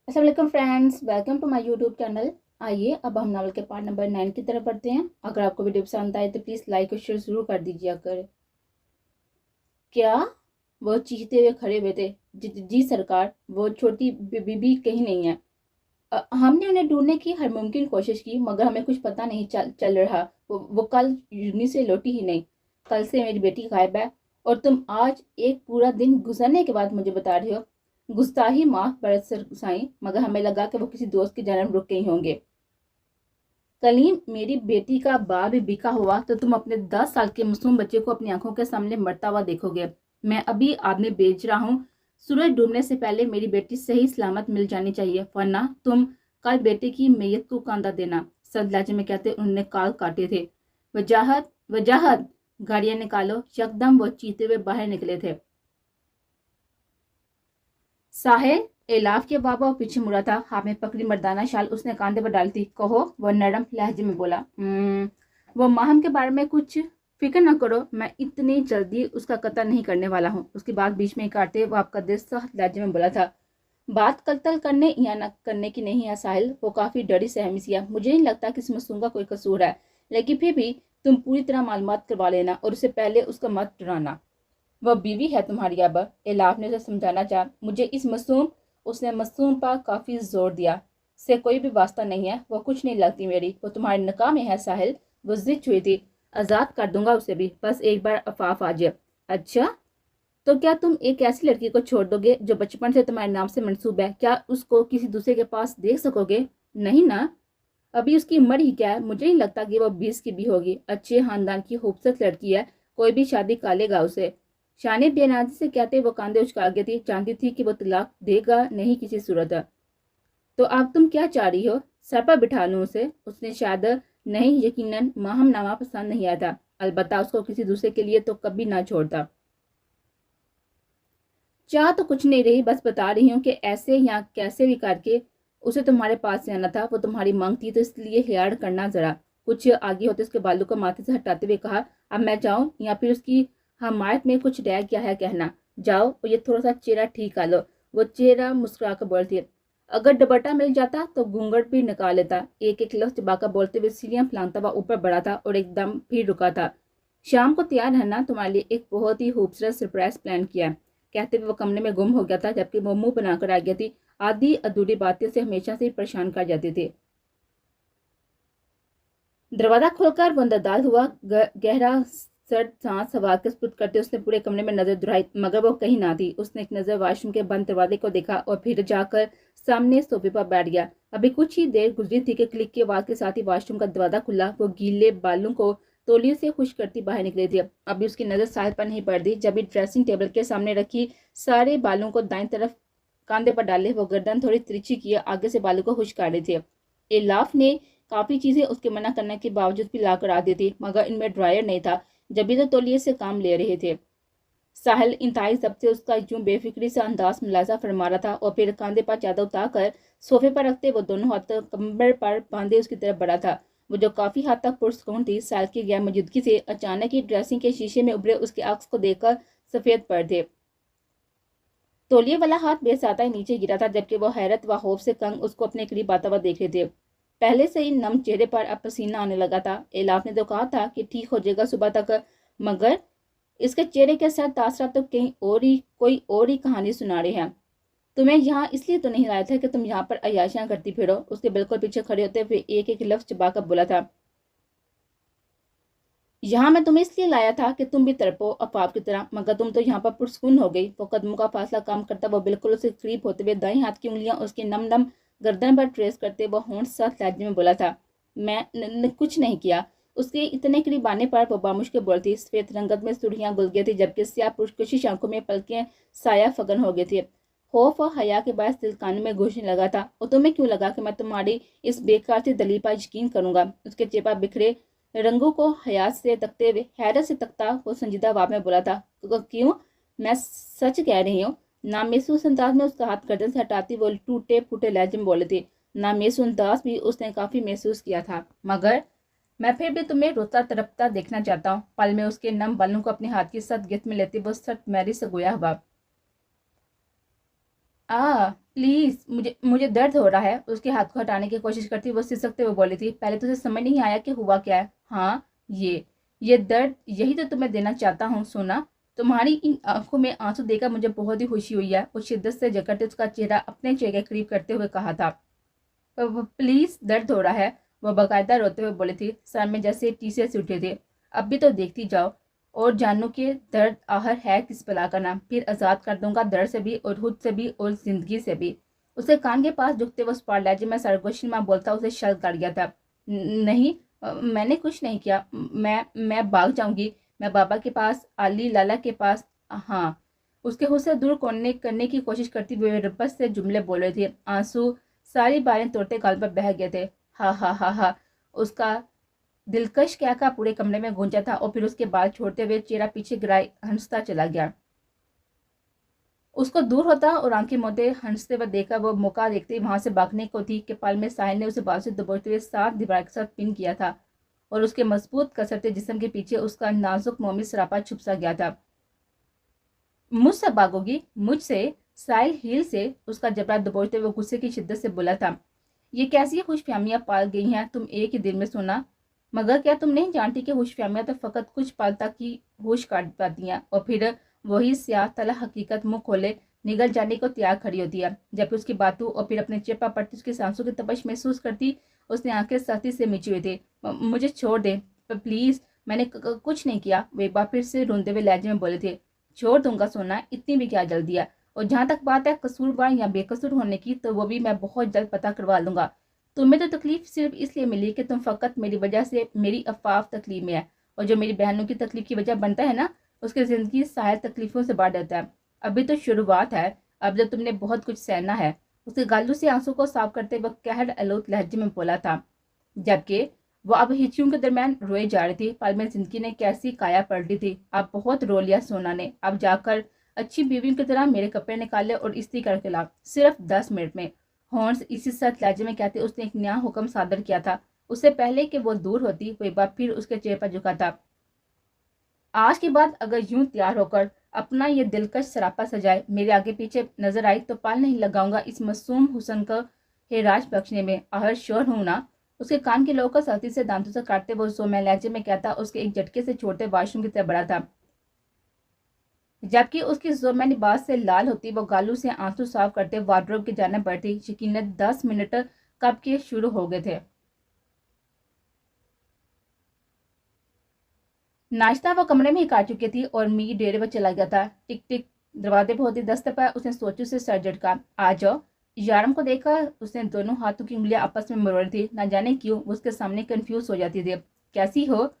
अस्सलाम वालेकुम friends, welcome to my YouTube channel. आइए अब हम नावल के पार्ट नंबर 9 की तरफ बढ़ते हैं। अगर आपको वीडियो पसंद आए तो प्लीज़ लाइक और शेयर ज़रूर कर दीजिए। अगर क्या वो चीखते हुए खड़े हुए थे। जी सरकार, वो छोटी बीबी कहीं नहीं है। हमने उन्हें ढूंढने की हर मुमकिन कोशिश की मगर हमें कुछ पता नहीं चल रहा। वो कल यूनी से लौटी ही नहीं। कल से मेरी बेटी गायब है और तुम आज एक पूरा दिन गुजरने के बाद मुझे बता रही हो। गुस्ताही माफ बरत सर गुसाई, मगर हमें लगा कि वो किसी दोस्त के जन्म रुक गई होंगे। कलीम, मेरी बेटी का बाप भी बिका हुआ तो तुम अपने 10 साल के मासूम बच्चे को अपनी आंखों के सामने मरता हुआ देखोगे। मैं अभी आदमी बेच रहा हूँ। सूरज डूबने से पहले मेरी बेटी सही सलामत मिल जानी चाहिए, वरना तुम कल बेटे की मैयत को कांदा देना। सद लहजे में कहते उन्होंने काल काटे थे। वजाहत वजाहत, गाड़ियां निकालो। यकदम वो चीते हुए बाहर निकले थे। साहिल एलाफ के बाबा और पीछे मुड़ा था। हाथ में पकड़ी मर्दाना शाल उसने कांधे पर डाली थी। कहो, वो नरम लहजे में बोला। वो माहम के बारे में कुछ फिक्र न करो, मैं इतनी जल्दी उसका कत्ल नहीं करने वाला हूँ। उसकी बात बीच में ही काटते वो आपका दिल सख्त लहजे में बोला था। बात कत्ल करने या न करने की नहीं है साहिल। वो काफी डरी सहमी सी है। मुझे नहीं लगता कि इस मासूम का कोई कसूर है, लेकिन फिर भी तुम पूरी तरह मालूमात करवा लेना और उससे पहले उसका मत डराना। वह बीवी है तुम्हारी। अब एलाफ ने उसे समझाना चाहा। मुझे इस मासूम, उसने मासूम पर काफी जोर दिया, से कोई भी वास्ता नहीं है। वो कुछ नहीं लगती मेरी। वो तुम्हारे निकाह में है साहिल। वो जिद हुई थी। आजाद कर दूंगा उसे भी, बस एक बार अफाफ आ जाए। अच्छा, तो क्या तुम एक ऐसी लड़की को छोड़ दोगे जो बचपन से तुम्हारे नाम से मंसूब है? क्या उसको किसी दूसरे के पास देख सकोगे? नहीं ना। अभी उसकी उम्र ही क्या है? मुझे नहीं लगता कि वो 20 की भी होगी। अच्छे खानदान की खूबसूरत लड़की है, कोई भी शादी का लेगा उसे। शानी बेनाजी से कहते वो कांधे उचका गई थी। जानती थी कि वो तलाक देगा नहीं किसी सूरत। तो अब तुम क्या चाह रही हो? सर पर बिठा लूं उसे? उसने शायद, नहीं, यकीनन माहम नामा पसंद नहीं आया था। अलबत्ता उसको किसी दूसरे के लिए तो कभी ना छोड़ता। चाह तो कुछ नहीं रही, बस बता रही हूँ कि ऐसे या कैसे भी करके उसे तुम्हारे पास से आना था। वो तुम्हारी मांग थी तो इसलिए हियाड़ करना। जरा कुछ आगे होते उसके बालों को माथे से हटाते हुए कहा। अब मैं जाऊं या फिर उसकी हमायत में कुछ रह गया है कहना? जाओ और ये थोड़ा सा चेहरा ठीक कर लो। वो चेहरा मुस्कुरा कर बोलती है। अगर दुपट्टा मिल जाता तो घूंघट भी निकाल लेता। एक एक लफ्ज चबाकर बोलते हुए सीढ़ियां फलांगता हुआ ऊपर बढ़ा था और एकदम फिर रुका था। शाम को तैयार रहना, तुम्हारे लिए एक बहुत ही खूबसूरत सरप्राइज प्लान किया है, कहते हुए वो कमरे में गुम हो गया था, जबकि वो मुंह बनाकर आ गई थी। आधी अधूरी बातें से हमेशा से परेशान कर जाते थे। दरवाजा खोलकर वो अंदरदाल हुआ। गहरा सर्द सांस हवा के स्पुट करते उसने पूरे कमरे में नजर दुहराई, मगर वो कहीं ना थी। उसने एक नजर वाशरूम के बंद दरवाजे को देखा और फिर जाकर सामने सोफे पर बैठ गया। अभी कुछ ही देर गुजरी थी कि क्लिक की आवाज के साथ ही वाशरूम का दरवाजा खुला। वो गीले बालों को तौलिए से खुश करती बाहर निकली थी। अभी उसकी नजर साहिल पर नहीं पड़ रही। जब भी ड्रेसिंग टेबल के सामने रखी सारे बालों को दाईं तरफ कांधे पर डाले, वो गर्दन थोड़ी तिरछी किए आगे से बालों को खुश कर रही थी। एलाफ ने काफी चीजें उसके मना करने के बावजूद भी ला कर आ दी थी, मगर इनमें ड्रायर नहीं था। जब भी तो तौलिए से काम ले रहे थे। साहिल इंतहाई जब से उसका यूं बेफिक्री से अंदाज मुलाजा फरमा रहा था और फिर कांधे पर चादर उतार सोफे पर रखते वो दोनों हाथ कंबल पर बांधे उसकी तरफ बढ़ा था। वो जो काफी हद तक पुरसकून थी, साहिल की गैर मौजूदगी से अचानक ही ड्रेसिंग के शीशे में उभरे उसके अक्स को देखकर सफेद पड़ थे। तौलिए वाला हाथ बेसाता ही नीचे गिरा था, जबकि वो हैरत व खौफ से कंग उसको अपने करीब आता हुआ देख रहे थे। पहले से ही नम चेहरे पर अब पसीना आने लगा था। एलाफ ने तो कहा था कि ठीक हो जाएगा सुबह तक, मगर इसके चेहरे के साथ तासरा तो कहीं और ही, कोई और ही कहानी सुना रहे हैं। तुम्हें यहाँ इसलिए तो नहीं लाया था कि तुम यहाँ पर अयाशियां करती फिरो। उसके बिल्कुल पीछे खड़े होते हुए एक एक लफ्ज चबाकर बोला था। यहाँ मैं तुम्हें इसलिए लाया था कि तुम भी तड़पो अफवाब की तरह, मगर तुम तो यहाँ पर पुरस्कून हो गई। वो कदमों का फासला कम करता वो बिल्कुल उसके करीब होते हुए दाएं हाथ की उंगलियां उसकी नम नम गर्दन पर ट्रेस करते वो होंठ साथ लहजे में बोला था। मैं कुछ नहीं किया। उसके इतने करीब आने पर वो बामुश्किल बोलती। सफेद रंगत में सुर्खियां घुल गई थी, जबकि स्याह पुरकशिश आंखों में पलकें साया फगन हो गई थी। खौफ और हया के बाद दिल कानों में घुसने लगा था। और तुम्हें क्यों लगा कि मैं तुम्हारी इस बेकार से दलील पर यकीन करूंगा? उसके चेहरा बिखरे रंगों को हयात से तकते हुए, हैरत से तकता वो संजीदा आवाज में बोला था। क्यों? मैं सच कह रही हूँ। नामहसूस अंदाज में उसका हाथ गर्दन से हटाती वो टूटे फूटे लहजे में बोले थे। नामहसूस अंदाज भी उसने काफी महसूस किया था, मगर मैं फिर भी तुम्हें रोता तड़पता देखना चाहता हूँ। पल में उसके नम बालों को अपने हाथ की सख्त गिरफ्त में लेते वो सख्त मैरी से गोया हुआ। प्लीज़, मुझे दर्द हो रहा है। उसके हाथ को हटाने की कोशिश करती वो सिसकते हुए बोली थी। पहले तो उसे समझ नहीं आया कि हुआ क्या है। हाँ, ये दर्द, यही तो तुम्हें देना चाहता हूँ सोना। तुम्हारी इन आंखों में आंसू देखकर मुझे बहुत ही खुशी हुई है। वो शिद्दत से जकड़ते उसका चेहरा अपने चेहरे के करीब करते हुए कहा था। प्लीज़, दर्द हो रहा है, वो बाकायदा रोते हुए बोली थी। सर में जैसे टीसे से उठे थे। अब भी तो देखती जाओ और जानू के दर्द आहर है किस बला का नाम। फिर आज़ाद कर दूंगा दर्द से भी और खुद से भी और जिंदगी से भी। उसके कान के पास झुकते हुए स्पॉट लहजे में सरगोशी में बोलता उसे शर्त कर गया था। नहीं, मैंने कुछ नहीं किया। मैं भाग जाऊंगी। मैं बाबा के पास, अली लाला के पास। हाँ, उसके होश से दूर करने की कोशिश करती हुए रब्बत से जुमले बोल रहे थे। आंसू सारी बारें तोड़ते गाल पर बह गए थे। हा हा हा हा, उसका दिलकश क्या का पूरे कमरे में गूंजा था और फिर उसके बाल छोड़ते हुए चेहरा पीछे गिराए हंसता चला गया। उसको दूर होता और आंखें मूंदे हंसते हुए देखा वो मौका देखते वहां से भागने को थी कि पल में साहिल ने उसे बाल से दबोचते हुए साथ दीवार के साथ पिन किया था और उसके मजबूत कसरते जिस्म के पीछे उसका नाजुक मोमी सरापा छुप सा गया था। मुझसे भागोगी? मुझसे? साहिल हील से उसका जबड़ा दबोचते हुए गुस्से की शिद्दत से बोला था। ये कैसी खुशफहमियां पाल गई हैं तुम एक ही दिन में सोना? मगर क्या तुम नहीं जानती कि खुशफहमियां तो फकत कुछ पल तक की होश काट पाती हैं और फिर वही स्याह तला हकीकत मुंह खोले निगल जाने को तैयार खड़ी होती है। जब उसकी बातों और फिर अपने चेपा पड़ती उसकी सांसों की तपश महसूस करती, उसने आंखें सख्ती से मिची हुई थी। मुझे छोड़ दे प्लीज, मैंने कुछ नहीं किया, वो एक बार फिर से रोंदे हुए लहजे में बोले थे। छोड़ दूंगा सोना, इतनी भी क्या जल्दी है। और जहां तक बात है कसूरवार या बेकसूर होने की, तो वो भी मैं बहुत जल्द पता करवा लूंगा। तुम्हें तो तकलीफ सिर्फ इसलिए मिली कि तुम फकत मेरी वजह से मेरी अफाफ तकलीफ में है, और जो मेरी बहनों की तकलीफ की वजह बनता है ना, उसकी ज़िंदगी साहिल तकलीफ़ों से बढ़ जाता है। अभी तो शुरुआत है, अब जब तुमने बहुत कुछ सहना है। उसके गालों से आंसू को साफ करते वक्त कहर आलूद लहजे में बोला था, जबकि वो अब हिचियों के दरमियान रोए जा रही थी। पल में जिंदगी ने कैसी काया पलटी थी। अब बहुत रो लिया सोना ने, अब जाकर अच्छी बीवियों की तरह मेरे कपड़े निकाले और इस्त्री करके ला, सिर्फ 10 मिनट में। हॉर्न्स इसी सख्त लहजे में कहते उसने एक नया हुक्म सादर किया था। उससे पहले कि वो दूर होती, वो एक बार फिर उसके चेहरे पर झुका था। आज के बाद अगर यूं तैयार होकर अपना ये दिलकश सरापा सजाए मेरे आगे पीछे नजर आई तो पाल नहीं लगाऊंगा इस मासूम हुस्न को हेराज बख्शने में। आहर श्योर हूं ना? उसके कान के लोगों को सख्ती से दांतों से काटते वो सोम्य लहजे में कहता उसके एक झटके से छोटे वाशरूम की तरफ बढ़ा था। जबकि उसकी जोम्य लिबास से लाल होती वो गालू से आंसू साफ करते वार्डरोब की जाने बढ़ती। यकीनन 10 मिनट कब के शुरू हो गए थे। नाश्ता वो कमरे में ही काट चुकी थी और मी डेरे पर चला गया था। टिक टिक, दरवाजे पर होती दस्तक पर उसने सोचू से सर झटका। आ जाओ। यारम को देखा उसने दोनों हाथों की उंगलियां आपस में मरोड़ी थी। ना जाने क्यों वो उसके सामने कंफ्यूज हो जाती थी। कैसी हो?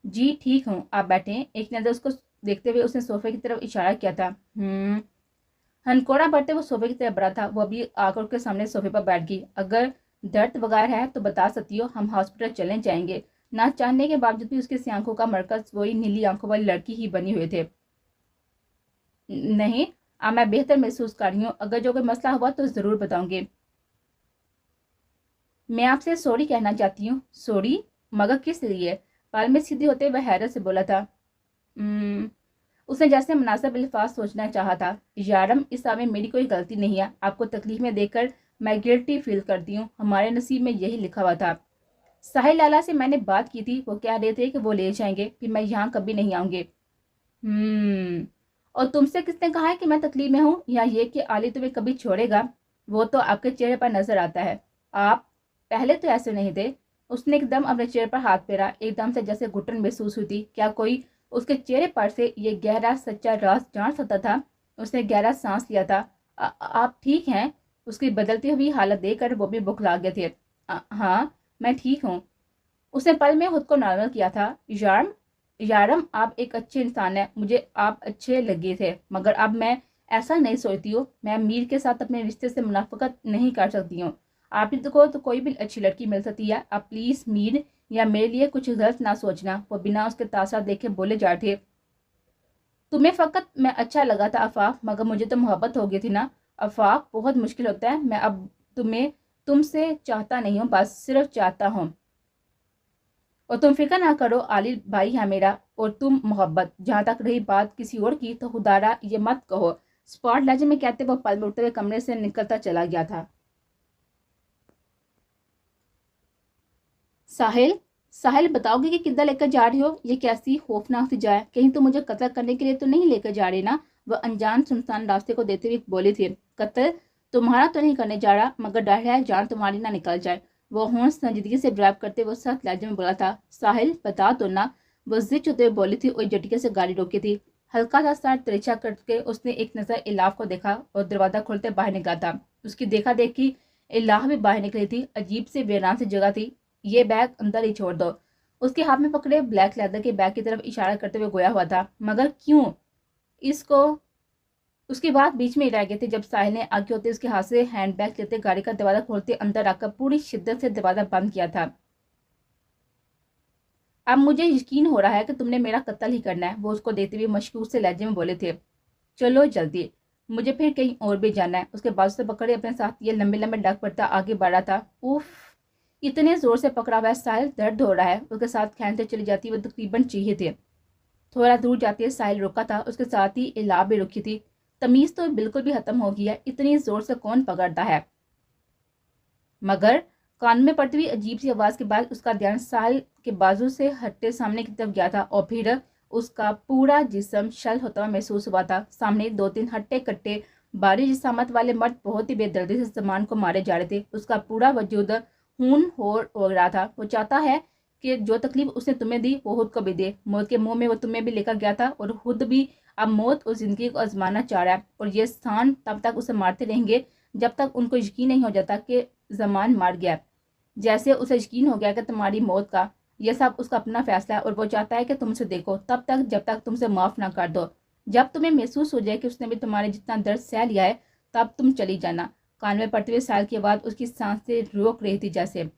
जी ठीक हूँ, आप बैठे। एक नजर उसको देखते हुए उसने सोफे की तरफ इशारा किया था। हनकोड़ा भरते वो सोफे की तरफ बढ़ा था। वो अभी आकर उसके सामने सोफे पर बैठ गई। अगर दर्द वगैरह है तो बता सकती हो, हम हॉस्पिटल चले जाएंगे। ना चाहने के बावजूद भी उसकी सी आंखों का मरकज वही नीली आंखों वाली लड़की ही बनी हुए थे। नहीं, अब मैं बेहतर महसूस कर रही हूँ। अगर जो कोई मसला हुआ तो जरूर बताऊंगी। मैं आपसे सॉरी कहना चाहती हूँ। सॉरी? मगर किस लिए? पाल में सीधे होते वह हैरत से बोला था। उसने जैसे मुनासिब अल्फाज सोचना चाहा था। यारम, इस में मेरी कोई गलती नहीं है। आपको तकलीफ में देखकर मैं गिल्टी फील करती हूँ। हमारे नसीब में यही लिखा हुआ था। साहिल लाला से मैंने बात की थी, वो कह रहे थे कि वो ले जाएंगे, फिर मैं यहाँ कभी नहीं आऊंगी। और तुमसे किसने कहा है कि मैं तकलीफ में हूँ, या ये कि आली तुम्हें कभी छोड़ेगा? वो तो आपके चेहरे पर नजर आता है। आप पहले तो ऐसे नहीं थे। उसने एकदम अपने चेहरे पर हाथ फेरा, एकदम से जैसे घुटन महसूस हुई थी। क्या कोई उसके चेहरे पर से ये गहरा सच्चा राज जान सकता था? उसने गहरा सांस लिया था। आप ठीक हैं? उसकी बदलती हुई हालत देखकर वो भी बुखला गए थे। हाँ, मैं ठीक हूँ। उसने पल में खुद को नॉर्मल किया था। यारम, यारम, आप एक अच्छे इंसान हैं। मुझे आप अच्छे लगे थे, मगर अब मैं ऐसा नहीं सोचती हूँ। मैं मीर के साथ अपने रिश्ते से मुनाफकत नहीं कर सकती हूँ। आप ही तो कोई भी अच्छी लड़की मिल सकती है। आप प्लीज मीर या मेरे लिए कुछ गलत ना सोचना। वो बिना उसके तासरा देखे बोले जा रहे थे। तुम्हें फकत मैं अच्छा लगा था आफाक, मगर मुझे तो मोहब्बत हो गई थी ना। आफाक, बहुत मुश्किल होता है। मैं अब तुमसे चाहता नहीं हूँ, बस सिर्फ चाहता हूँ। और तुम फिक्र ना करो, आलिल भाई है मेरा, और तुम मोहब्बत। जहाँ तक रही बात किसी और की, तो खुदारा ये मत कहो स्पॉट लहजे में कहते वो पल में उठते हुए कमरे से निकलता चला गया था। साहिल, साहिल बताओगे कि किधर लेकर जा रही हो? ये कैसी खौफनाक सी जगह है, कहीं तो मुझे कत्ल करने के लिए तो नहीं लेकर जा रही ना? वह अनजान सुनसान रास्ते को देते हुए बोली थी। कत्ल तुम्हारा तो नहीं करने जा रहा, मगर डर है जान तुम्हारी ना निकल जाए। वो होश संजीदगी से ड्राइव करते वो सख्त लहजे में बोला था। साहिल बता दो ना, वो जिद होते हुए बोली थी और झटके से गाड़ी रोकी थी। हल्का सा सर तिरछा करके उसने एक नजर इलाफ को देखा और दरवाजा खोलते बाहर निकला था। उसकी देखा देखी इलाह भी बाहर निकली थी। अजीब से वीरान सी जगह थी। ये बैग अंदर ही छोड़ दो। उसके हाथ में पकड़े ब्लैक लेदर के बैग की तरफ इशारा करते हुए गोया हुआ था। मगर क्यों? इसको उसकी बात बीच में ही रह गई थी जब साहिल ने आगे होते उसके हाथ से हैंड बैग लेते गाड़ी का दरवाजा खोलते अंदर आकर पूरी शिद्दत से दरवाजा बंद किया था। अब मुझे यकीन हो रहा है कि तुमने मेरा कत्ल ही करना है, वो उसको देते हुए मशकूक से लहजे में बोले थे। चलो जल्दी, मुझे फिर कहीं और भी जाना है। उसके बाजू से पकड़े अपने साथ ये लंबे लंबे डग पड़ता आगे बढ़ा था। उफ, इतने जोर से पकड़ा हुआ है साहिल, दर्द हो रहा है। उसके साथ खींचते चली जाती वो तकरीबन चाहिए थे। थोड़ा दूर जाते साहिल रुका था, उसके साथ ही इलाब भी रुकी थी। तमीज तो बिल्कुल भी खत्म हो गई है, इतनी जोर से कौन पकड़ता है? मगर कान में पड़ती हुई अजीब सी आवाज के बाद उसका ध्यान साहिल के बाजू से हटते सामने की तरफ गया था और फिर उसका पूरा जिस्म शल होता हुआ महसूस हुआ था। सामने 2-3 हट्टे कट्टे भारी जिसामत वाले मर्द बहुत ही बेदर्दी से सामान को मारे जा रहे थे। उसका पूरा वजूद खून हो रहा था। वो चाहता है कि जो तकलीफ उसने तुम्हें दी वो खुद को भी दे। मौत के मुंह में वो तुम्हें भी लेकर गया था और खुद भी अब मौत और जिंदगी को आजमाना चाह रहा है। और ये स्थान तब तक उसे मारते रहेंगे जब तक उनको यकीन नहीं हो जाता कि जमान मार गया। जैसे उसे यकीन हो गया कि तुम्हारी मौत का यह सब उसका अपना फैसला है और वो चाहता है कि तुमसे देखो तब तक जब तक तुमसे माफ ना कर दो। जब तुम्हें महसूस हो जाए कि उसने भी तुम्हारे जितना दर्द सह लिया है तब तुम चली जाना। कान में पड़ते हुए साल के बाद उसकी सांसें रोक रही थी। जैसे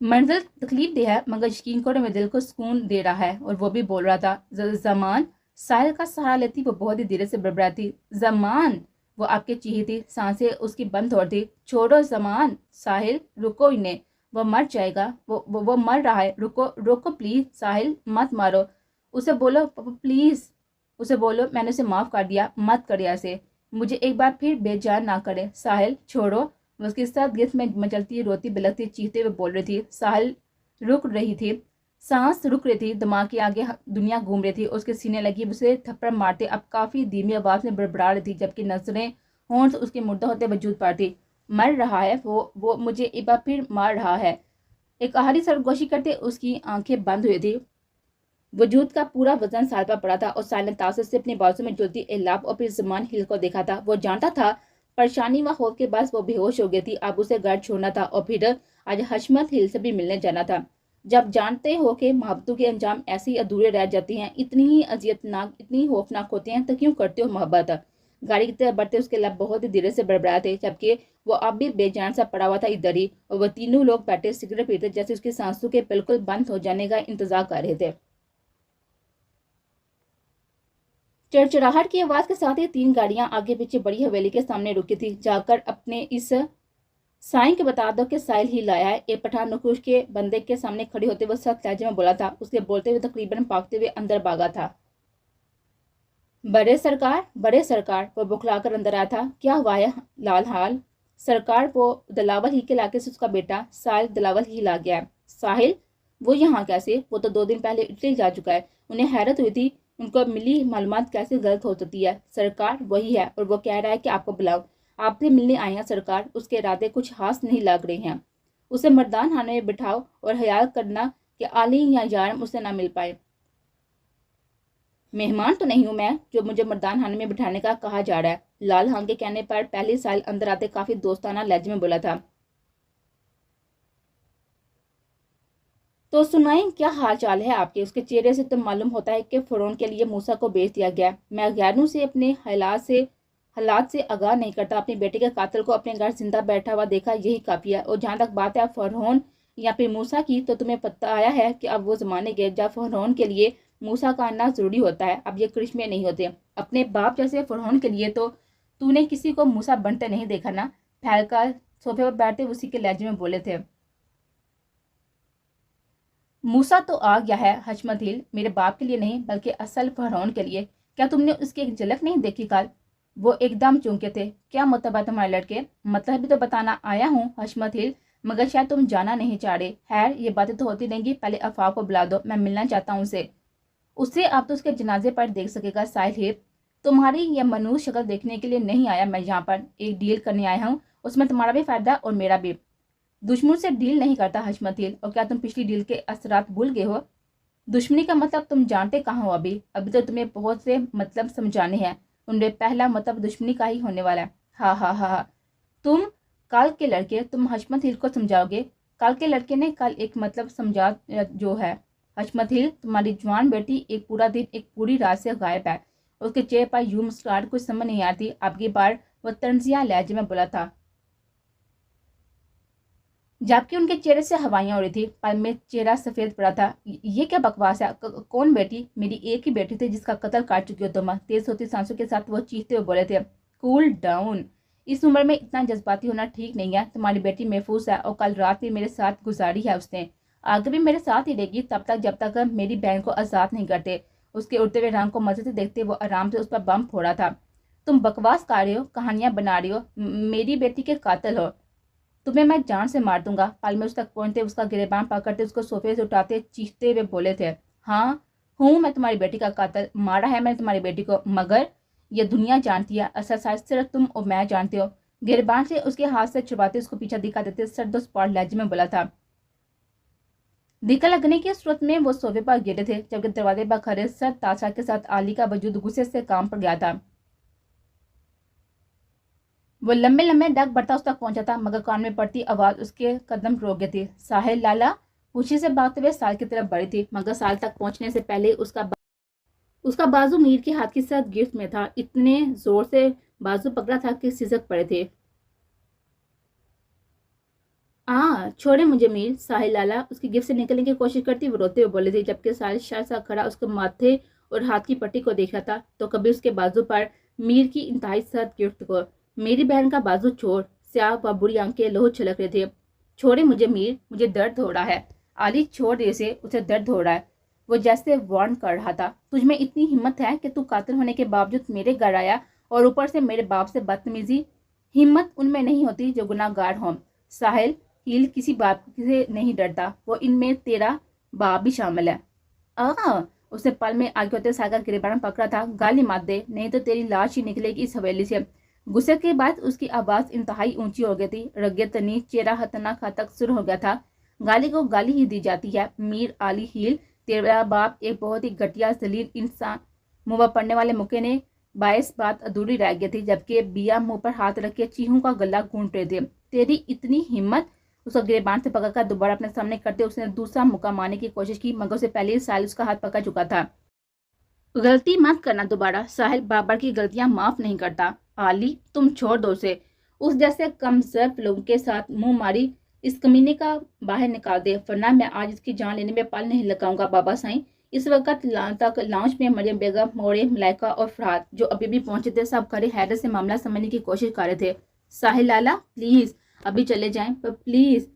मंजिल तकलीफ दे है मगर यकीन करो मेरे दिल को सुकून दे रहा है। और वो भी बोल रहा था। जमान साहिल का सहारा लेती वो बहुत ही धीरे से बड़बड़ाती। जमान, वो आपके चीही थी, सांसें उसकी बंद हो थी। छोड़ो जमान, साहिल रुको इन्हें, वो मर जाएगा, वो मर रहा है, रुको रुको प्लीज, साहिल मत मारो उसे, बोलो प्लीज उसे बोलो मैंने उसे माफ कर दिया, मत करे ऐसे, मुझे एक बार फिर बेजान ना करे, साहिल छोड़ो। वो उसके साथ गिफ्ट में मचलती रोती बिलकती चीखते हुए बोल रही थी। साहिल रुक रही थी, सांस रुक रही थी, दिमाग के आगे दुनिया घूम रही थी। उसके सीने लगी उसे थप्पड़ मारते अब काफी धीमी आवाज में बड़बड़ा रही थी जबकि नजरें होंठ उसके मुर्दा होते वजूद पर थी। मर रहा है वो मुझे एक बार फिर मार रहा है। एक आखिरी सरगोशी करते उसकी आंखें बंद हुई थी। वजूद का पूरा वजन साल पर पड़ा था और साल ने तासुर से अपनी बाजू में जुलती इलाब और फिर जमान हिल को देखा था। वो जानता था परेशानी व खौफ के बाद वो बेहोश हो गई थी। अब उसे घर छोड़ना था और फिर आज हशमत हिल से भी मिलने जाना था। जब जानते हो कि मोहब्बतों के अंजाम ऐसे ही अधूरे रह जाते हैं, इतनी ही अजियतनाक, इतनी खौफनाक होते हैं, तो क्यों करते हो मोहब्बत? गाड़ी की तरफ बढ़ते उसके लब बहुत ही धीरे से बड़बड़ाए थे जबकि वो अब भी बेजान सा पड़ा हुआ था इधर ही। और वो तीनों लोग बैठे सिगरेट पीते जैसे उसकी सांसों के बिल्कुल बंद हो जाने का इंतजार कर रहे थे। चरचराहट की आवाज के साथ ही 3 गाड़ियां आगे पीछे बड़ी हवेली के सामने रुकी थी। जाकर अपने इस साईं के बता दो कि साहिल ही लाया है। एक पठान नकुश के बंदे के सामने खड़ी होते हुए सख्त लहजे में बोला था। उसके बोलते हुए तकरीबन पागते हुए अंदर भागा था। बड़े सरकार, वो बुखलाकर अंदर आया था। क्या हुआ है लाल हाल? सरकार, वो दलावल ही के इलाके से उसका बेटा साहिल दलावल ही ला गया है। साहिल, वो यहाँ कैसे? वो तो 2 दिन पहले इटली जा चुका है। उन्हें हैरत हुई थी उनको मिली मालूमात कैसे गलत हो सकती है। सरकार, वही है और वो कह रहा है कि आपको बुलाओ। आपसे मिलने आए हैं सरकार। उसके इरादे कुछ खास नहीं लग रहे हैं। उसे मर्दान खाने में बिठाओ और ख्याल करना कि आली या यार उससे ना मिल पाए। मेहमान तो नहीं हूं मैं जो मुझे मर्दान खाने में बिठाने का कहा जा रहा है। लाल हां के कहने पर पहले साल अंदर आते काफी दोस्ताना लहजे में बोला था। तो सुनाई क्या हाल चाल है आपके? उसके चेहरे से तो मालूम होता है कि फरौन के लिए मूसा को भेज दिया गया। मैं गैरों से अपने हालात से आगाह नहीं करता। अपने बेटे के कातिल को अपने घर जिंदा बैठा हुआ देखा, यही काफी है। और जहां तक बात है फरौन या फिर मूसा की, तो तुम्हें पता आया है कि अब वो जमाने गए जब फरौन के लिए मूसा का आना जरूरी होता है। अब ये करिश्मे नहीं होते। अपने बाप जैसे फरौन के लिए तो तूने किसी को मूसा बनते नहीं देखा ना? फैलकर सोफे पर बैठे उसी के लहजे में बोले थे। मूसा तो आ गया है हशमत हिल, मेरे बाप के लिए नहीं बल्कि असल फरौन के लिए। کیا تم نے اس کی ایک جھلک نہیں دیکھی کل؟ وہ ایک دم چونکے تھے. کیا مطلب ہے تمہارے لڑکے؟ مطلب بھی تو بتانا آیا ہوں حشمت ہل، مگر شاید تم جانا نہیں چاہ رہے. خیر یہ باتیں تو ہوتی رہیں گی، پہلے افاق کو بلا دو، میں ملنا چاہتا ہوں اسے آپ تو اس کے جنازے پر دیکھ سکے گا. ساحل ہل، تمہاری یہ منوس شکل دیکھنے کے لیے نہیں آیا میں یہاں پر، ایک ڈیل کرنے آیا ہوں، اس میں تمہارا بھی فائدہ اور میرا بھی. دشمن سے ڈیل نہیں کرتا حشمت ہل. اور کیا تم پچھلی ڈیل کے اثرات بھول گئے ہو؟ دشمنی کا مطلب تم جانتے کہاں ہو؟ ابھی تو تمہیں بہت سے مطلب سمجھانے ہیں، ان میں پہلا مطلب دشمنی کا ہی ہونے والا ہے. ہاں ہاں ہاں ہاں، تم کال کے لڑکے، تم حشمت ہل کو سمجھاؤ گے؟ کال کے لڑکے نے کل ایک مطلب سمجھا جو ہے. حشمت ہل، تمہاری جوان بیٹی ایک پورا دن ایک پوری رات سے غائب ہے. اس کے چہرے پر یوں مسکراہٹ کچھ سمجھ نہیں آتی. اب کی بار وہ طنزیہ لہجے میں بولا تھا، جبکہ ان کے چہرے سے ہوائیاں اڑی تھی. پل میں چہرہ سفید پڑا تھا. یہ کیا بکواس ہے؟ کون بیٹی؟ میری ایک ہی بیٹی تھی جس کا قتل کر چکی ہو تم. تیز ہوتی سانسوں کے ساتھ وہ چیختے ہوئے بولے تھے. کول ڈاؤن، اس عمر میں اتنا جذباتی ہونا ٹھیک نہیں ہے. تمہاری بیٹی محفوظ ہے اور کل رات بھی میرے ساتھ گزاری ہے اس نے، آگے بھی میرے ساتھ ہی رہے گی تب تک جب تک میری بہن کو آزاد نہیں کرتے. اس کے اڑتے ہوئے رنگ کو مزے سے دیکھتے وہ آرام سے اس پر بم پھوڑا تھا. تم بکواس کر رہے ہو، کہانیاں بنا رہی ہو، میری بیٹی کے قاتل ہو. تمہیں میں جان سے مار دوں گا. پل میں اس تک پہنچتے اس کا گریبان پکڑتے اس کو صوفے سے اٹھاتے چیختے ہوئے بولے تھے. ہاں ہوں میں تمہاری بیٹی کا قاتل، مارا ہے میں نے تمہاری بیٹی کو، مگر یہ دنیا جانتی ہے، اصل سائز صرف تم اور میں جانتے ہو. گریبان سے اس کے ہاتھ سے چھڑواتے اس کو پیچھا دکھا دیتے سرد و سپاٹ لہجے میں بولا تھا. دھکا لگنے کی صورت میں وہ صوفے پر گرے تھے، جبکہ دروازے پر کھڑے سر تاشا کے ساتھ علی کا وجود غصے سے کام پڑ گیا تھا. وہ لمبے لمبے ڈگ بڑھتا اس تک پہنچا تھا، مگر کان میں پڑتی آواز اس کے قدم روک گئی تھی. ساحل لالا خوشی سے بھاگتے ہوئے سال کی طرف بڑھی تھی، مگر سال تک پہنچنے سے پہلے اس کا بازو میر کے ہاتھ کے ساتھ گرفت میں تھا. اتنے زور سے بازو پکڑا تھا کہ سسک پڑے تھے. چھوڑے مجھے میر. ساحل لالا اس کی گرفت سے نکلنے کی کوشش کرتی وہ روتے ہوئے بولے تھے، جبکہ ساحل شاہ کھڑا اس کے ماتھے اور ہاتھ کی پٹی کو دیکھ رہا تھا تو کبھی اس کے بازو پر میر کی انتہائی سخت گرفت کو. میری بہن کا بازو چھوڑ. سیاہ و بری آنکھیں لہو چھلک رہے تھے. چھوڑے مجھے میر، مجھے درد ہو رہا ہے. علی چھوڑ دے اسے درد ہو رہا ہے. وہ جیسے وارن کر رہا تھا. تجھ میں اتنی ہمت ہے کہ تو قاتل ہونے کے باوجود میرے گھر آیا اور اوپر سے میرے باپ سے بدتمیزی. ہمت ان میں نہیں ہوتی جو گناہ گار ہوں. ساحل ہیل کسی باپ سے نہیں ڈرتا، وہ ان میں تیرا باپ بھی شامل ہے. اس نے پل میں آگے ہوتے سائیکل گریبان پکڑا تھا. گالی مت دے، نہیں تو تیری لاش ہی نکلے گی اس حویلی سے. غصے کے بعد اس کی آواز انتہائی اونچی ہو گئی تھی. رگے تنی چہرہ خطرناک حد تک سر ہو گیا تھا. گالی کو گالی ہی دی جاتی ہے. میر علی ہیل، تیرا باپ ایک بہت ہی گھٹیا ذلیل انسان. منہ پڑنے والے مکے نے باعث بات ادھوری رہ گئی تھی، جبکہ بیا منہ پر ہاتھ رکھ کے چیہوں کا گلا گھونٹ رہے تھے. تیری اتنی ہمت! اس کو گریبان سے پکڑ کر دوبارہ اپنے سامنے کرتے اس نے دوسرا مکہ مارنے کی کوشش کی، مگر اسے پہلے ہی ساحل اس کا ہاتھ پکڑ چکا تھا. غلطی مت کرنا دوبارہ. ساحل بابر کی غلطیاں معاف نہیں کرتا. علی تم چھوڑ دو اسے. اس جیسے کم ظرف لوگوں کے ساتھ منہ ماری اس کمینے کا باہر نکال دے، ورنہ میں آج اس کی جان لینے میں پل نہیں لگاؤں گا. بابا سائیں اس وقت تک لاؤنج میں مریم بیگم، موڑے، ملائکہ اور فرحات جو ابھی بھی پہنچے تھے سب کھڑے حیرت سے معاملہ سمجھنے کی کوشش کر رہے تھے. ساحل لالا پلیز ابھی چلے جائیں پلیز.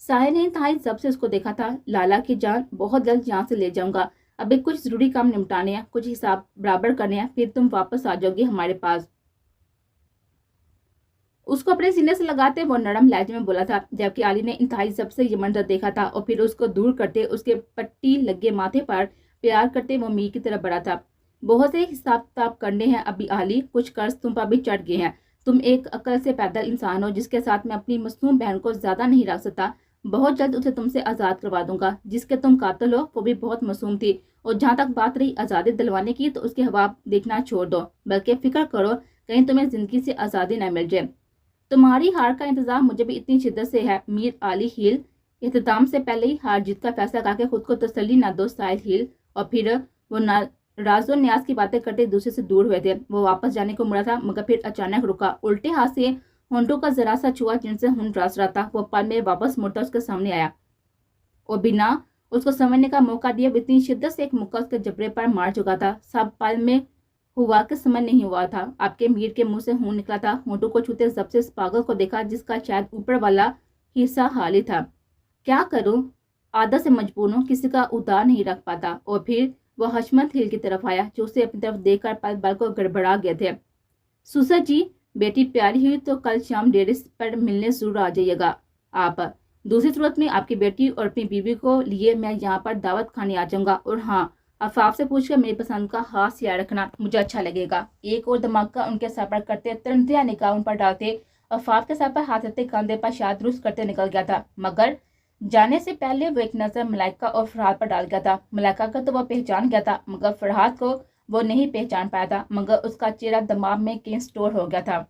ساحل نے انتہائی ضبط سے اس کو دیکھا تھا. لالا کی جان بہت جلد یہاں سے لے جاؤں گا. ابھی کچھ ضروری کام نمٹانے ہیں، کچھ حساب برابر کرنے ہیں، پھر تم واپس آ جاؤ گی ہمارے پاس. اس کو اپنے سینے سے لگاتے وہ نرم لہجے میں بولا تھا، جبکہ علی نے انتہائی ضبط سے یہ منظر دیکھا تھا اور پھر اس کو دور کرتے اس کے پٹی لگے ماتھے پر پیار کرتے وہ میر کی طرف بڑھا تھا. بہت سے حساب کتاب کرنے ہیں ابھی علی، کچھ قرض تم پر بھی چڑھ گئے ہیں. تم ایک عقل سے پیدل انسان ہو جس کے ساتھ میں اپنی معصوم بہن کو زیادہ نہیں رکھ سکتا. بہت جلد اسے تم سے آزاد کروا دوں گا. جس کے تم قاتل ہو وہ بھی بہت معصوم تھی. اور جہاں تک بات رہی آزادی دلوانے کی تو اس کے خواب دیکھنا چھوڑ دو، بلکہ فکر کرو کہیں تمہیں زندگی سے آزادی نہ مل جائے. تمہاری ہار کا انتظام مجھے بھی اتنی شدت سے ہے. میر علی ہیل، اختتام سے پہلے ہی ہار جیت کا فیصلہ کر کے خود کو تسلی نہ دو. ساحل ہیل. اور پھر وہ راز و نیاز کی باتیں کرتے دوسرے سے دور ہوئے تھے. وہ واپس جانے کو مڑا تھا مگر پھر اچانک رکا. الٹے ہاتھ سے ہونٹوں کا ذرا سا چھوا جن سے ہونٹ راس رہا تھا وہ پل میں واپس مڑتا اس کے سامنے آیا اور بنا اس کو سمجھنے کا موقع دیا اتنی شدت سے ایک مکہ اس کے جبڑے پر مار چکا تھا. سب پل میں ہوا کہ سمجھ نہیں ہوا تھا. آپ کے میر کے منہ سے خون نکلا تھا. ہونٹوں کو چھوتے ضبط سے اس پاگل کو دیکھا جس کا شاید اوپر والا حصہ حال ہی تھا. کیا کروں، عادت سے مجبور ہوں، کسی کا ادار نہیں رکھ پاتا. اور پھر وہ حشمت ہل کی طرف آیا جو اسے اپنی طرف دیکھ کر پل پل کو گڑبڑا گئے تھے. سوسا جی بیٹی پیاری ہوئی تو کل شام ڈیرے پر ملنے ضرور آ جائیے گا آپ. دوسری صورت میں آپ کی بیٹی اور اپنی بیوی کو لیے میں یہاں پر دعوت کھانے آ جاؤں گا. اور ہاں افاف سے پوچھ کر میری پسند کا خاص خیال رکھنا, مجھے اچھا لگے گا. ایک اور دھماکہ ان کے سر پر کرتے ترنتیا نکاح ان پر ڈالتے افاف کے سر پر ہاتھ رکھتے کاندھے پر شاد درست کرتے نکل گیا تھا. مگر جانے سے پہلے وہ ایک نظر ملائکہ اور فرحات پر ڈال گیا تھا. ملائکہ کا تو وہ پہچان گیا تھا مگر فرحات کو وہ نہیں پہچان پایا تھا, مگر اس کا چہرہ دماغ میں کہیں سٹور ہو گیا تھا.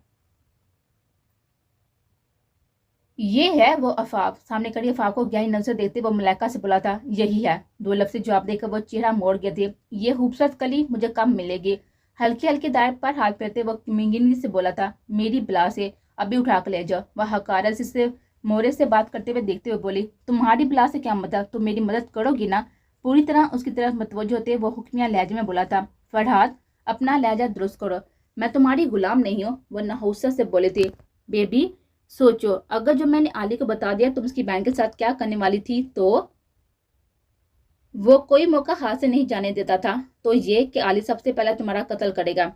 یہ ہے وہ افاف. سامنے کڑی افاف کو گہری نظر دیکھتے وہ ملائکہ سے بولا تھا, یہی ہے. دو لفظ جواب دے کر وہ چہرہ موڑ گئے تھے. یہ خوبصورت کلی مجھے کب ملے گی؟ ہلکے ہلکے دائر پر ہاتھ پھیرتے وہ منگنی سے بولا تھا. میری بلا سے ابھی اٹھا کر لے جاؤ. وہ حقارت سے مورے سے بات کرتے ہوئے دیکھتے ہوئے بولی, تمہاری بلا سے کیا مطلب؟ تم میری مدد کرو گی نا؟ پوری طرح اس کی طرف متوجہ ہوتے وہ حکمیہ لہجے میں بولا تھا, فرحات اپنا لہجہ درست کرو, میں تمہاری غلام نہیں ہوں. وہ نحوست سے بولے تھے, بیبی سوچو اگر جو میں نے علی کو بتا دیا تم اس کی بہن کے ساتھ کیا کرنے والی تھی تو وہ کوئی موقع ہاتھ سے نہیں جانے دیتا تھا. تو یہ کہ علی سب سے پہلے تمہارا قتل کرے گا.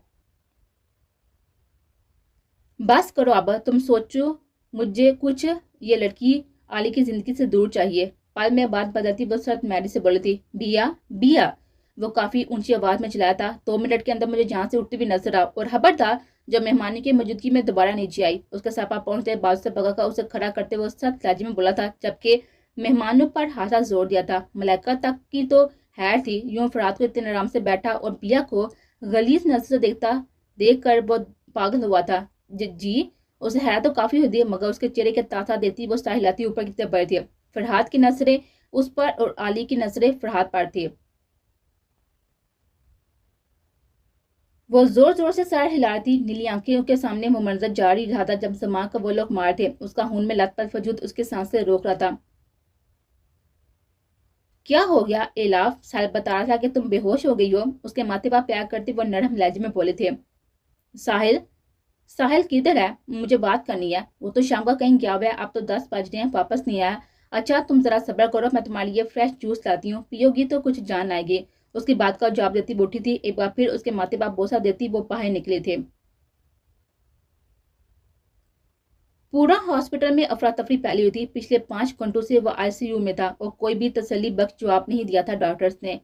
بس کرو اب, تم سوچو. مجھے کچھ یہ لڑکی علی کی زندگی سے دور چاہیے. پل میں بات بدلتی وہ سرت میری سے بولی تھی, بیا بیا. وہ کافی اونچی آواز میں چلایا تھا. 2 منٹ کے اندر مجھے جہاں سے اٹھتی ہوئی نظر آؤ اور خبر تھا جو مہمانی کی موجودگی میں دوبارہ نیچے آئی. اس کے سپا پہنچتے بازو سے پکڑ کر اسے کھڑا کرتے وہ سخت لہجے میں بولا تھا, جبکہ مہمانوں پر ہاتھ زور دیا تھا. ملائکہ تک کی تو خیر تھی, یوں فرات کو اتنے آرام سے بیٹھا اور بیا کو غلیظ نظر سے دیکھ کر وہ پاگل ہوا تھا. جی اسے حیرت تو کافی ہوئی مگر اس کے چہرے کے تاثر دیتی وہ ساہ ہلاتی اوپر کی طرف بڑھ تھی. فرحات کی نظریں اس پر اور علی کی نظریں فرحات پر تھی. وہ زور زور سے سر ہلا رہی تھی. نیلی آنکھوں کے سامنے وہ منظر جاری رہا تھا جب سما کا وہ لوگ مار تھے. اس کا خون میں لت پت وجود اس کے سانسیں روک رہا تھا. کیا ہو گیا الاف؟ ساحل بتا رہا تھا کہ تم بے ہوش ہو گئی ہو. اس کے ماتھے پر پیار کرتے وہ نرم لہجے میں بولے تھے. ساحل کدھر ہے؟ مجھے بات کرنی ہے. وہ تو شام کا کہیں گیا ہوا ہے, اب تو 10 بج رہے ہیں, واپس نہیں آیا. اچھا تم ذرا صبر کرو, میں تمہارے لیے فریش جوس لاتی ہوں, پیو گی تو کچھ جان آئے گی. اس کی بات کا جواب دیتی وہ اٹھی تھی. ایک بار پھر اس کے ماتھے پر بوسہ دیتی وہ باہر نکلے تھے. پورا ہاسپٹل میں افراتفری پھیلی ہوئی تھی. پچھلے 5 گھنٹوں سے وہ ICU میں تھا اور کوئی بھی تسلی بخش جواب نہیں دیا تھا ڈاکٹرز نے.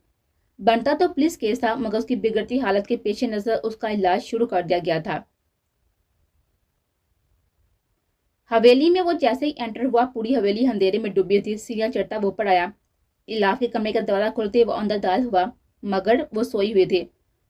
بنتا تو پولیس کیس تھا مگر اس کی بگڑتی حالت کے پیش نظر اس کا علاج شروع کر دیا گیا تھا. حویلی میں وہ جیسے ہی انٹر ہوا پوری حویلی اندھیرے میں ڈوبی تھی. سیڑھیاں چڑھتا وہ اوپر آیا. الاف کے کمرے کا دروازہ کھولتے وہ اندر داخل ہوا مگر وہ سوئی ہوئے تھے.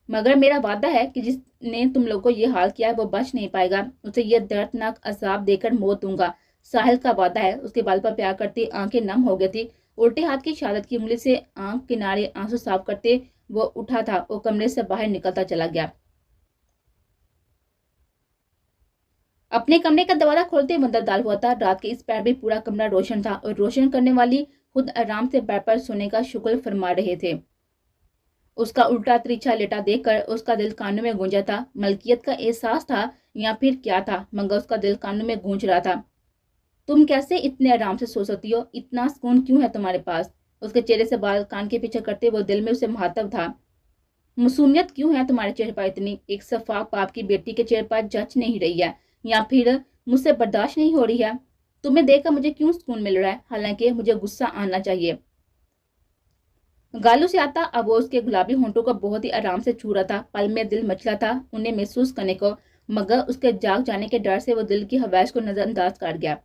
مگر میرا وعدہ ہے کہ جس نے تم لوگ کو یہ حال کیا ہے وہ بچ نہیں پائے گا. اسے یہ دردناک عذاب دے کر موت دوں گا. ساحل کا وعدہ ہے. اس کے بال پر پیار کرتے آنکھیں نم ہو گئی تھی. الٹے ہاتھ کی شہادت کی انگلی سے آنکھ کنارے آنسو صاف کرتے وہ اٹھا تھا اور کمرے سے باہر نکلتا چلا گیا. اپنے کمرے کا دروازہ کھولتے اندر داخل ہوا تھا. رات کے اس پہر بھی پورا کمرہ روشن تھا اور روشن کرنے والی خود آرام سے بیڈ پر سونے کا شکر فرما رہے تھے. اس کا الٹا تریچھا لیٹا دیکھ کر اس کا دل کانوں میں گونجا تھا. ملکیت کا احساس تھا یا پھر کیا تھا مگر اس کا دل کانوں میں گونج رہا تھا. تم کیسے اتنے آرام سے سو سکتی ہو؟ اتنا سکون کیوں ہے تمہارے پاس؟ اس کے چہرے سے بال کان کے پیچھے کرتے وہ دل میں اسے مخاطب تھا. معصومیت کیوں ہے تمہارے چہرے پر اتنی؟ ایک شفاف باپ کی بیٹی کے چہرے پر جچ نہیں رہی ہے یا پھر مجھ سے برداشت نہیں ہو رہی ہے؟ تمہیں دیکھ کر مجھے کیوں سکون مل رہا ہے حالانکہ مجھے غصہ آنا چاہیے. گالوں سے آتا اب وہ اس کے گلابی ہونٹوں کو بہت ہی آرام سے چھو رہا تھا. پل میں دل مچلا تھا انہیں محسوس کرنے کو مگر اس کے جاگ جانے کے ڈر سے وہ دل کی خواہش کو نظر انداز کر گیا.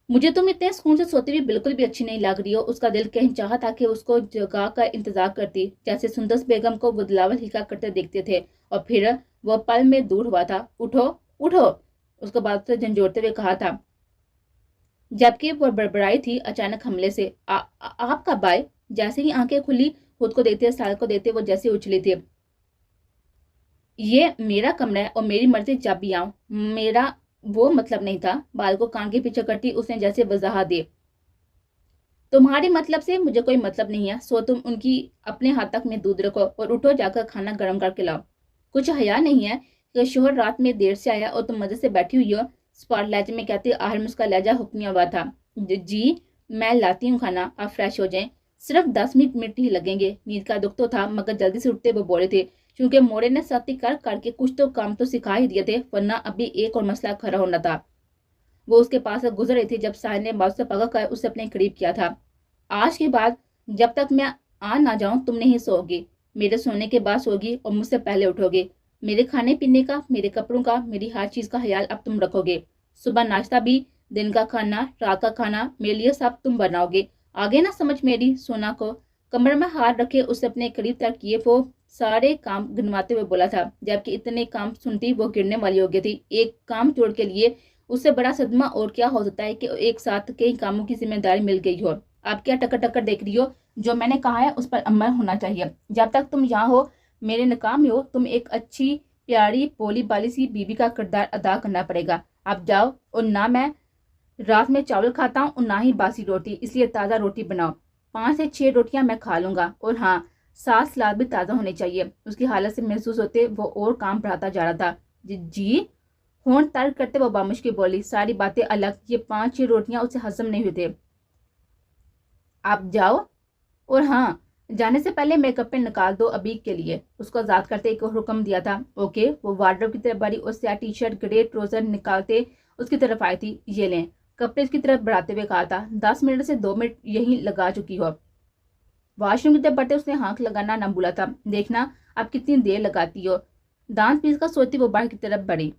مجھے تم اتنے سکون سے سوتی ہوئی بالکل بھی اچھی نہیں لگ رہی ہو. اس کا دل کہیں چاہا تھا کہ اس کو جگا کر انتظار کرتی جیسے سندس بیگم کو وہ دلاور ہلکا کرتے دیکھتے تھے اور پھر وہ پل میں دور ہوا تھا. اٹھو اٹھو اس کو بات سے جھنجھوڑتے ہوئے کہا تھا جبکہ وہ بڑبڑائی تھی اچانک حملے سے. آپ کب آئے؟ جیسے ہی آنکھیں کھلی خود کو دیکھتے سال کو دیکھتے وہ جیسے اچھلی تھی. یہ میرا کمرہ ہے اور میری مرضی جب بھی آؤں. میرا وہ مطلب نہیں تھا. بال کو کان کے پیچھے کرتی اس نے جیسے وضاحت دی. تمہارے مطلب سے مجھے کوئی مطلب نہیں ہے. سو تم ان کی اپنے ہاتھ تک میں دودھ رکھو اور اٹھو جا کر کھانا گرم کر کے لاؤ. کچھ حیا نہیں ہے کہ شوہر رات میں دیر سے آیا اور تم مزے سے بیٹھی ہوئی ہو. سپاٹ لہجے میں کہتے آہر میں اس کا لہجہ حکمیہ ہوا تھا. جی میں لاتی ہوں کھانا, آپ فریش ہو جائیں. सिर्फ 10 मिनट ही लगेंगे। नींद का दुख तो था, मगर जल्दी से उठते वो बोले थे, क्योंकि मोरे ने सती कर करके कुछ तो काम तो सिखा ही दिए थे, वरना अभी एक और मसला खड़ा होना था। वो उसके पास से गुजर रही थी जब साहिल ने बाजू से पकड़ कर उसे अपने करीब किया था। आज के बाद जब तक मैं आ ना जाऊं तुम नहीं सोओगी। मेरे सोने के बाद सोगी और मुझसे पहले उठोगे। मेरे खाने पीने का, मेरे कपड़ों का, मेरी हर चीज का ख्याल अब तुम रखोगे। सुबह नाश्ता भी, दिन का खाना, रात का खाना, मेरे लिए सब तुम बनाओगे। आगे ना समझ मेरी सोना को। कमर में हाथ रखे उसे अपने करीब तक किए वो सारे काम गिनवाते हुए बोला था, जबकि इतने काम सुनती वो गिरने वाली हो गई थी। एक काम चोर के लिए उससे बड़ा सदमा और क्या हो सकता है कि एक साथ कई कामों की जिम्मेदारी मिल गई हो। आप क्या टक्कर टक्कर देख रही हो? जो मैंने कहा है उस पर अमल होना चाहिए। जब तक तुम यहाँ हो, मेरे नाकाम में हो, तुम एक अच्छी प्यारी भोली बाली सी बीवी का किरदार अदा करना पड़ेगा। आप जाओ। और ना मैं रात में चावल खाता हूँ और ना ही बासी रोटी, इसलिए ताज़ा रोटी बनाओ। 5 से 6 रोटियां मैं खा लूंगा। और हाँ, साथ सलाद भी ताज़ा होने चाहिए। उसकी हालत से महसूस होते वो और काम बढ़ाता जा रहा था। जी। होंठ तर्क करते वो बामुश्किल बोली, सारी बातें अलग, ये 5-6 रोटियां उसे हजम नहीं हुई थे। आप जाओ। और हाँ, जाने से पहले मेकअप पेन निकाल दो अभी के लिए। उसको आजाद करते एक और हुक्म दिया था। ओके। वो वार्डरोब की तरफ बढ़ी और स्याह टी शर्ट, ग्रे ट्राउजर निकालते उसकी तरफ आई थी। ये लें। कपड़े उसकी तरफ बढ़ाते हुए कहा था, 10 मिनट से 2 मिनट यही लगा चुकी हो। वॉशरूम की तरफ बढ़ते उसने हाँक लगाना न भूला था। देखना अब कितनी देर लगाती हो। दांत पीस कर सोती वो बाहर की तरफ बढ़ी।